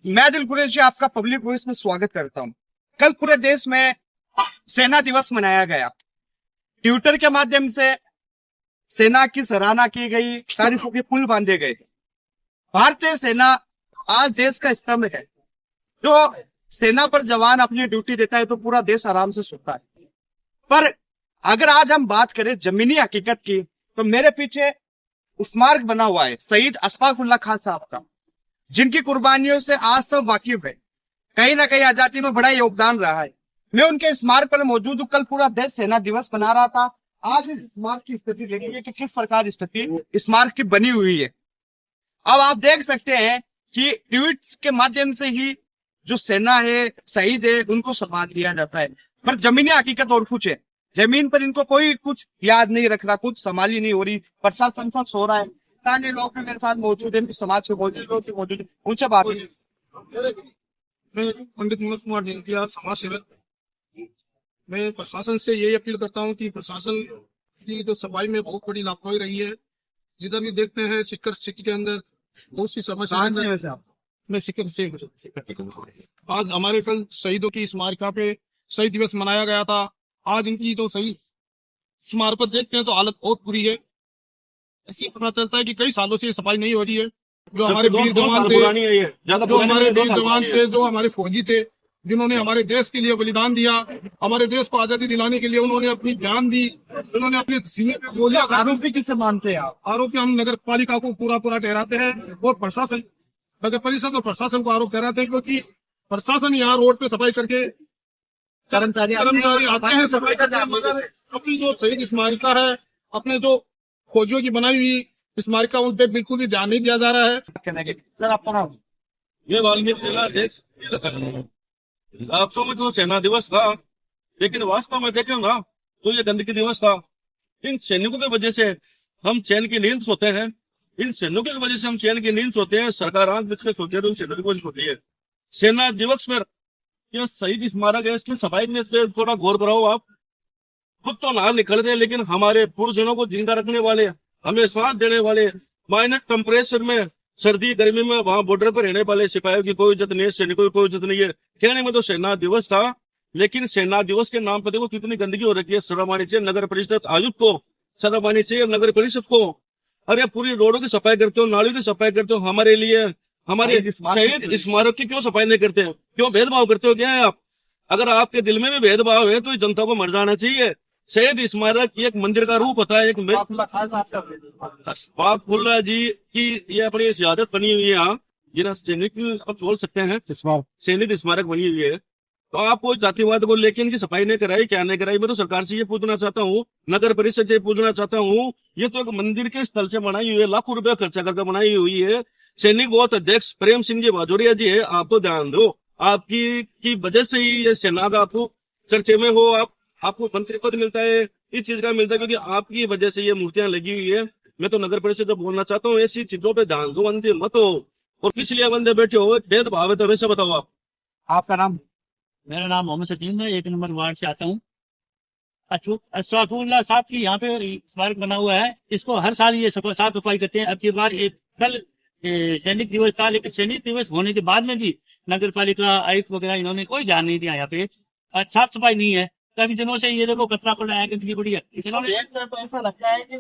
मैं दिल कुरैशी आपका पब्लिक वॉइस में स्वागत करता हूं। कल पूरे देश में सेना दिवस मनाया गया। ट्विटर के माध्यम से सेना की सराहना की गई, तारीफों के पुल बांधे गए। भारतीय सेना आज देश का स्तंभ है। जो सेना पर जवान अपनी ड्यूटी देता है तो पूरा देश आराम से सोता है। पर अगर आज हम बात करें जमीनी हकीकत की, तो मेरे पीछे स्मारक बना हुआ है शहीद अशफाक उल्लाह खान साहब का, जिनकी कुर्बानियों से आज सब वाकिफ है। कहीं ना कहीं आजादी में बड़ा योगदान रहा है। मैं उनके स्मारक पर मौजूद हूँ। कल पूरा देश सेना दिवस मना रहा था। आज इस स्मारक की स्थिति देखिए कि किस प्रकार स्थिति स्मारक की बनी हुई है। अब आप देख सकते हैं कि ट्वीट्स के माध्यम से ही जो सेना है, शहीद है, उनको सम्मान दिया जाता है। पर जमीनी हकीकत और कुछ है। जमीन पर इनको कोई कुछ याद नहीं रख रहा, कुछ संभाली नहीं हो रही। प्रशासन सब सो रहा है। स्थानीय लोग मेरे साथ मौजूद है, समाज के मौजूद है, उनसे बात। मैं पंडित मनोज कुमार जैंतिया, समाज सेवक। मैं प्रशासन से यही अपील करता हूँ कि प्रशासन की जो सफाई में बहुत बड़ी लापरवाही रही है। जिधर भी देखते हैं सिक्कर सिटी के अंदर बहुत सी समस्या। मैं सिक्कर से आज हमारे कल शहीदों की स्मारिका पे शहीद दिवस मनाया गया था। आज इनकी जो शहीद स्मारक पर देखते हैं तो हालत बहुत बुरी है। ऐसी पता चलता है कि कई सालों से सफाई नहीं हो रही है। जो हमारे वीर जवान थे, जो हमारे फौजी थे, जिन्होंने हमारे देश के लिए बलिदान दिया, हमारे देश को आजादी दिलाने के लिए उन्होंने अपनी जान दी, उन्होंने अपने सीने पे गोलियां। आरोपी किसे मानते हैं आप? आरोपी हम नगर पालिका को पूरा ठहराते हैं और प्रशासन, नगर परिषद और प्रशासन को आरोप ठहराते हैं, क्योंकि प्रशासन यहाँ रोड पे सफाई करके कर्मचारी आते हैं सफाई करके, मगर अपनी जो शहीद स्मारिका है, अपने जो फौजियों की बनाई हुई स्मारिका, उन पे बिल्कुल भी ध्यान नहीं दिया जा रहा है। सर आपका नाम? ये वाल्मीकि जिला अध्यक्ष। आपसों में जो सेना दिवस था, लेकिन वास्तव में देखें ना तो ये गंदगी दिवस था। इन सैनिकों की वजह से हम चैन की नींद सोते हैं। इन सैनिकों की वजह से हम चैन की नींद सोते हैं। सरकार आंख बिछ के सोती है तो सैनिकों की वजह सोती है। सेना दिवस पर यह शहीद स्मारक है, इसकी सफाई में से थोड़ा गौर कराओ। आप खुद तो ना निकलते, लेकिन हमारे पुरजनों को जिंदा रखने वाले, हमें साथ देने वाले, माइनस टेम्परेचर में, सर्दी गर्मी में वहां बॉर्डर पर रहने वाले सिपाहियों की कोई इज्जत नहीं है, सैनिकों की कोई इज्जत नहीं है। कहने में तो सेना दिवस था, लेकिन सेना दिवस के नाम पर देखो कितनी गंदगी हो रखी है। शर्म आनी चाहिए नगर परिषद आयुक्त को, शर्म आनी चाहिए नगर परिषद को। अरे पूरी रोडों की सफाई करते हो, नालियों की सफाई करते हो, हमारे लिए हमारे शहीद स्मारक की क्यों सफाई नहीं करते? क्यों भेदभाव करते हो? क्या है आप? अगर आपके दिल में भी भेदभाव है तो इस जनता को मर जाना चाहिए। शहीद स्मारक एक मंदिर का रूप होता है। एक बाबुल्ला जी की ये अपनी शहादत बनी हुई है यहाँ, जिन्हें सैनिक आप बोल सकते हैं, सैनिक स्मारक बनी हुई है। तो आप वो जातिवाद को लेकर इनकी सफाई नहीं कराई, क्या नहीं कराई? मैं तो सरकार से ये पूछना चाहता हूँ, नगर परिषद से पूछना चाहता हूँ। ये तो एक मंदिर के स्थल से बनाई हुई है, लाखों रुपया खर्चा करके बनाई हुई है। सैनिक बहुत अध्यक्ष प्रेम सिंह जी बाजोरिया जी है, आप तो ध्यान दो। आपकी वजह से ही ये सेना का आपको चर्चे में हो, आपको मंत्री पद मिलता है, इस चीज का मिलता है, क्योंकि आपकी वजह से ये मूर्तियां लगी हुई है। मैं तो नगर परिषद को बोलना चाहता हूँ, ऐसी चीजों पे ध्यान दो, अंधे मत हो। और किस लिए बंदे बैठे हो? भेदभाव है तो वैसे बताओ आप। आपका नाम? मेरा नाम मोहम्मद सकीम है, 1 नंबर वार्ड से आता हूँ। अशफाकुल्लाह साहब की यहाँ पे स्मारक बना हुआ है। इसको हर साल ये साफ सफाई करते हैं। अब की बार कल सैनिक दिवस था, लेकिन सैनिक दिवस होने के बाद में भी नगर पालिका आयुक्त वगैरह इन्होंने कोई ध्यान नहीं दिया। यहाँ पे साफ सफाई नहीं है। काफी दिनों से ये देखो कचरा पड़ा है, गंदगी पड़ी है। इन्होंने ऐसा लगता है कि